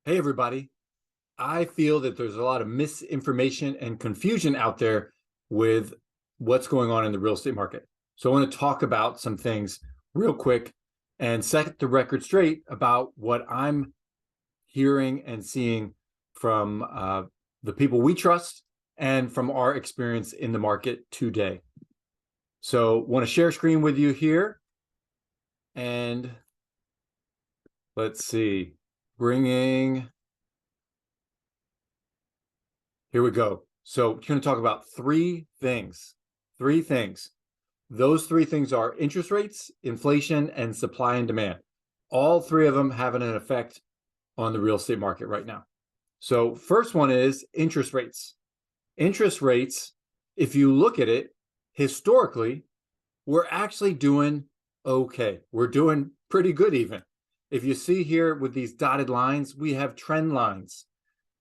Hey, everybody. I feel that there's a lot of misinformation and confusion out there with what's going on in the real estate market. So I want to talk about some things real quick and set the record straight about what I'm hearing and seeing from the people we trust and from our experience in the market today. So want to share screen with you here. And let's see, here we go. So we're going to talk about three things. Those three things are interest rates, inflation, and supply and demand. All three of them having an effect on the real estate market right now. So first one is interest rates. Interest rates, if you look at it historically, we're actually doing okay. We're doing pretty good even. If you see here with these dotted lines, we have trend lines.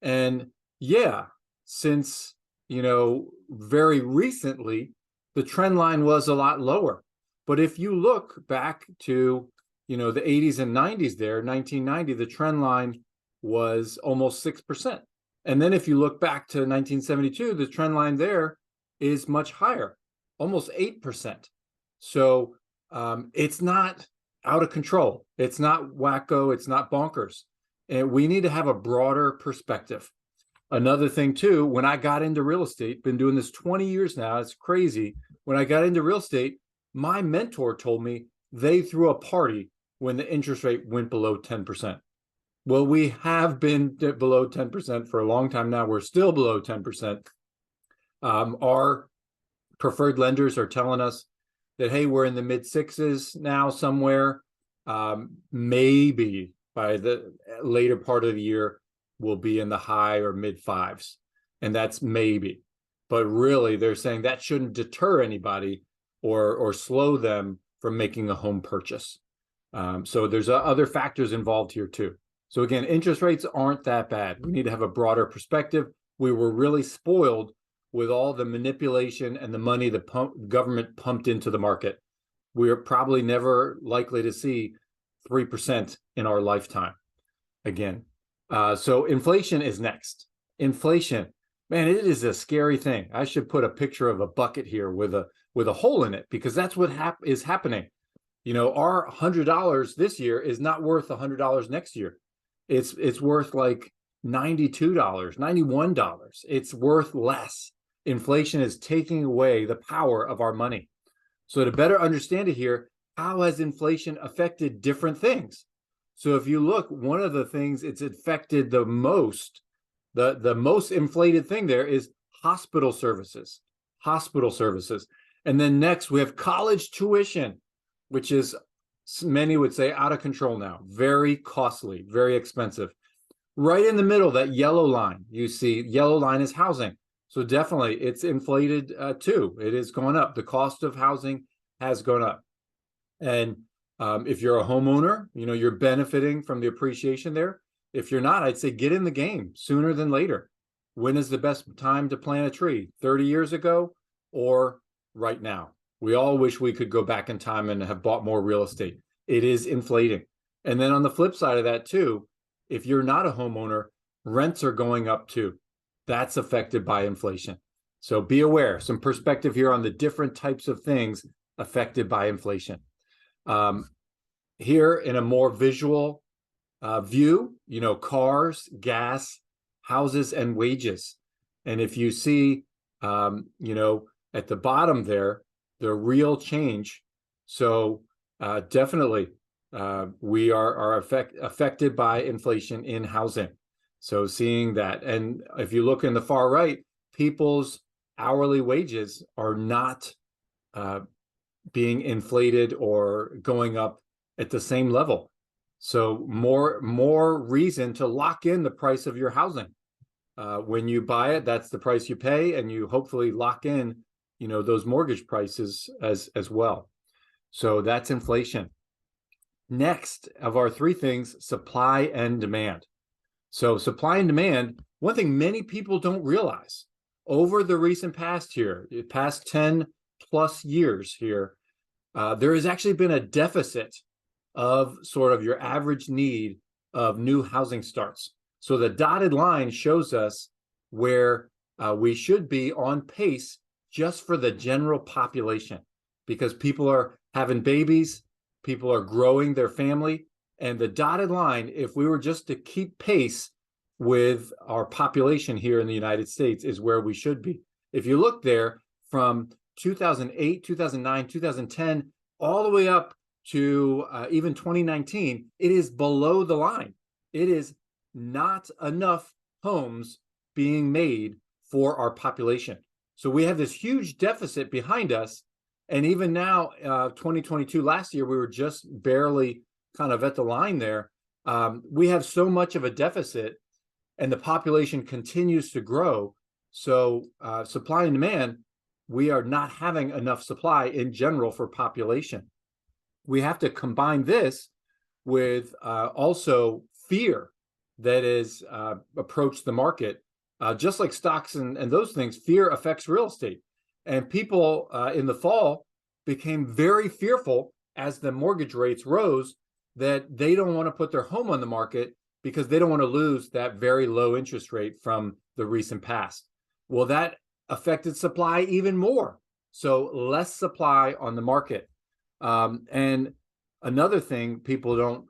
And yeah, since, very recently, the trend line was a lot lower. But if you look back to, the 80s and 90s there, 1990, the trend line was almost 6%. And then if you look back to 1972, the trend line there is much higher, almost 8%. So it's not out of control. It's not wacko. It's not bonkers. And we need to have a broader perspective. Another thing too, when I got into real estate, been doing this 20 years now, it's crazy. When I got into real estate, my mentor told me they threw a party when the interest rate went below 10%. Well, we have been below 10% for a long time now. We're still below 10%. Our preferred lenders are telling us that, hey, we're in the mid sixes now somewhere. Maybe by the later part of the year, we'll be in the high or mid fives. And that's maybe. But really, they're saying that shouldn't deter anybody or slow them from making a home purchase. So there's other factors involved here too. So again, interest rates aren't that bad. We need to have a broader perspective. We were really spoiled with all the manipulation and the money the government pumped into the market. We are probably never likely to see 3% in our lifetime again. So inflation is next. Inflation, man, it is a scary thing. I should put a picture of a bucket here with a hole in it, because that's what is happening. Our $100 this year is not worth $100 next year. It's worth like $92, $91. It's worth less. Inflation is taking away the power of our money. So to better understand it here, how has inflation affected different things? So if you look, one of the things it's affected the most, the most inflated thing there is hospital services. And then next we have college tuition, which is, many would say, out of control now, very costly, very expensive. Right in the middle, that yellow line, you see, yellow line is housing. So definitely it's inflated too. It has gone up. The cost of housing has gone up. And if you're a homeowner, you're benefiting from the appreciation there. If you're not, I'd say get in the game sooner than later. When is the best time to plant a tree? 30 years ago or right now? We all wish we could go back in time and have bought more real estate. It is inflating. And then on the flip side of that too, if you're not a homeowner, rents are going up too. That's affected by inflation. So be aware, some perspective here on the different types of things affected by inflation. Here in a more visual view, cars, gas, houses, and wages. And if you see, at the bottom there, the real change. So definitely we are affected by inflation in housing. So seeing that, and if you look in the far right, people's hourly wages are not being inflated or going up at the same level. So more reason to lock in the price of your housing. When you buy it, that's the price you pay, and you hopefully lock in, those mortgage prices as well. So that's inflation. Next of our three things, supply and demand. So supply and demand, one thing many people don't realize over the recent past here, past 10 plus years here, there has actually been a deficit of sort of your average need of new housing starts. So the dotted line shows us where we should be on pace just for the general population, because people are having babies, people are growing their family, and the dotted line, if we were just to keep pace with our population here in the United States, is where we should be. If you look there from 2008, 2009, 2010, all the way up to even 2019, it is below the line. It is not enough homes being made for our population. So we have this huge deficit behind us. And even now, 2022, last year, we were just barely kind of at the line there. We have so much of a deficit, and the population continues to grow. So supply and demand, we are not having enough supply in general for population. We have to combine this with also fear that is approached the market. Just like stocks and those things, fear affects real estate. And people in the fall became very fearful as the mortgage rates rose that they don't want to put their home on the market because they don't want to lose that very low interest rate from the recent past. Well, that affected supply even more. So less supply on the market. And another thing people don't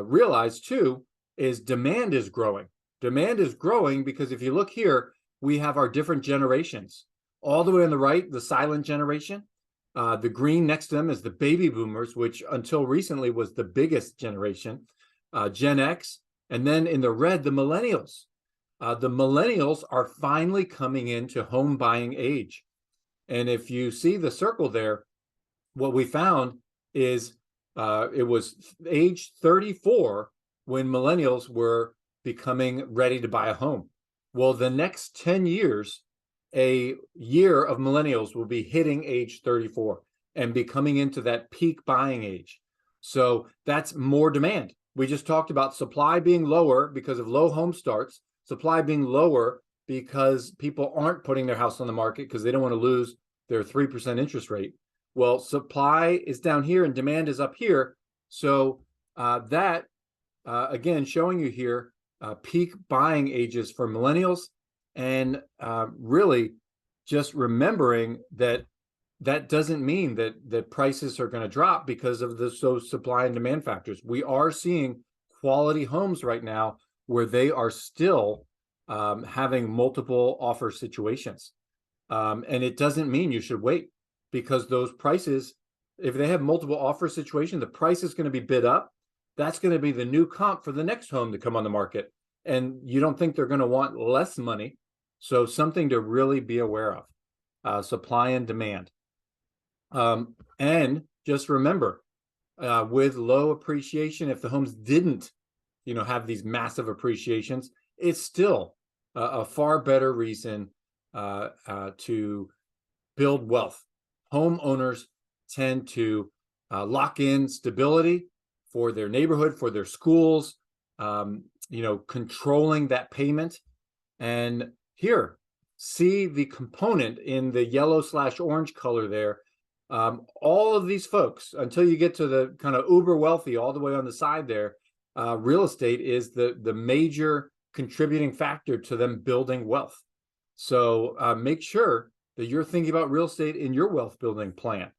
realize too is demand is growing. Demand is growing because if you look here, we have our different generations. All the way on the right, the silent generation. The green next to them is the baby boomers, which until recently was the biggest generation, Gen X. And then in the red, the millennials. The millennials are finally coming into home buying age. And if you see the circle there, what we found is it was age 34 when millennials were becoming ready to buy a home. Well, the next 10 years, a year of millennials will be hitting age 34 and be coming into that peak buying age. So that's more demand. We just talked about supply being lower because of low home starts, supply being lower because people aren't putting their house on the market because they don't want to lose their 3% interest rate. Well, supply is down here and demand is up here. So again, showing you here peak buying ages for millennials, and really just remembering that that doesn't mean that prices are going to drop because of those supply and demand factors. We are seeing quality homes right now where they are still having multiple offer situations. And it doesn't mean you should wait, because those prices, if they have multiple offer situations, the price is going to be bid up. That's going to be the new comp for the next home to come on the market. And you don't think they're going to want less money. So something to really be aware of, supply and demand. And just remember, with low appreciation, if the homes didn't, have these massive appreciations, it's still a far better reason to build wealth. Homeowners tend to lock in stability for their neighborhood, for their schools, controlling that payment. And here, see the component in the yellow/orange color there. All of these folks, until you get to the kind of uber wealthy all the way on the side there, real estate is the major contributing factor to them building wealth. So make sure that you're thinking about real estate in your wealth building plan.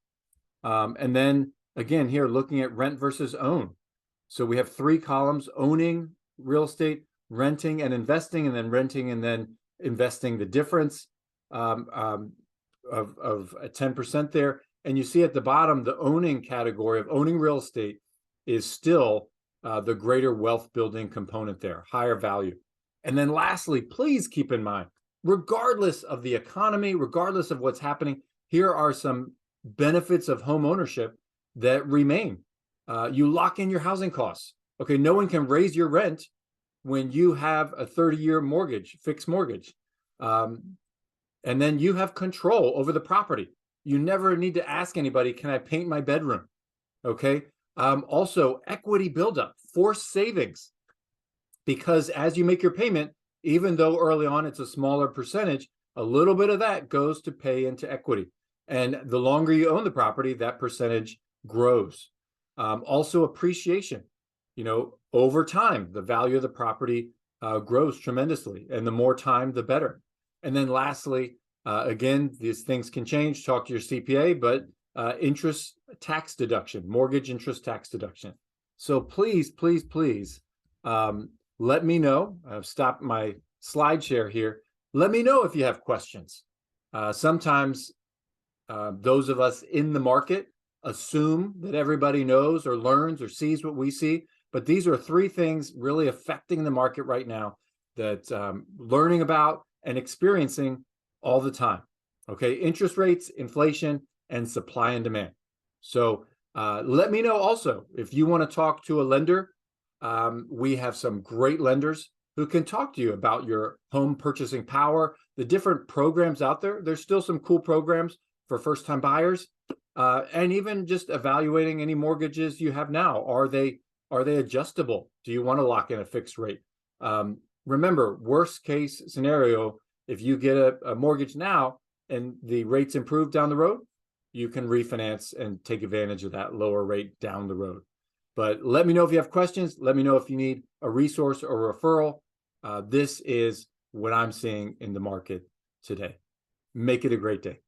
And then again, here looking at rent versus own. So we have 3 columns: owning real estate, renting and investing, and then renting and then investing, the difference of 10% there. And you see at the bottom, the owning category of owning real estate is still the greater wealth building component there, higher value. And then lastly, please keep in mind, regardless of the economy, regardless of what's happening, here are some benefits of home ownership that remain. You lock in your housing costs. Okay, no one can raise your rent when you have a 30-year mortgage, fixed mortgage. And then you have control over the property. You never need to ask anybody, can I paint my bedroom? Okay. Also, equity buildup, forced savings. Because as you make your payment, even though early on it's a smaller percentage, a little bit of that goes to pay into equity. And the longer you own the property, that percentage grows. Also appreciation. Over time, the value of the property grows tremendously, and the more time, the better. And then lastly, again, these things can change. Talk to your CPA, but interest tax deduction, mortgage interest tax deduction. So please, please, please, let me know. I've stopped my slide share here. Let me know if you have questions. Sometimes those of us in the market assume that everybody knows or learns or sees what we see. But these are three things really affecting the market right now that learning about and experiencing all the time. Okay, interest rates, inflation, and supply and demand. So let me know also if you want to talk to a lender. We have some great lenders who can talk to you about your home purchasing power, the different programs out there. There's still some cool programs for first-time buyers, and even just evaluating any mortgages you have now. Are they adjustable? Do you want to lock in a fixed rate? Remember, worst case scenario, if you get a mortgage now and the rates improve down the road, you can refinance and take advantage of that lower rate down the road. But let me know if you have questions. Let me know if you need a resource or a referral. This is what I'm seeing in the market today. Make it a great day.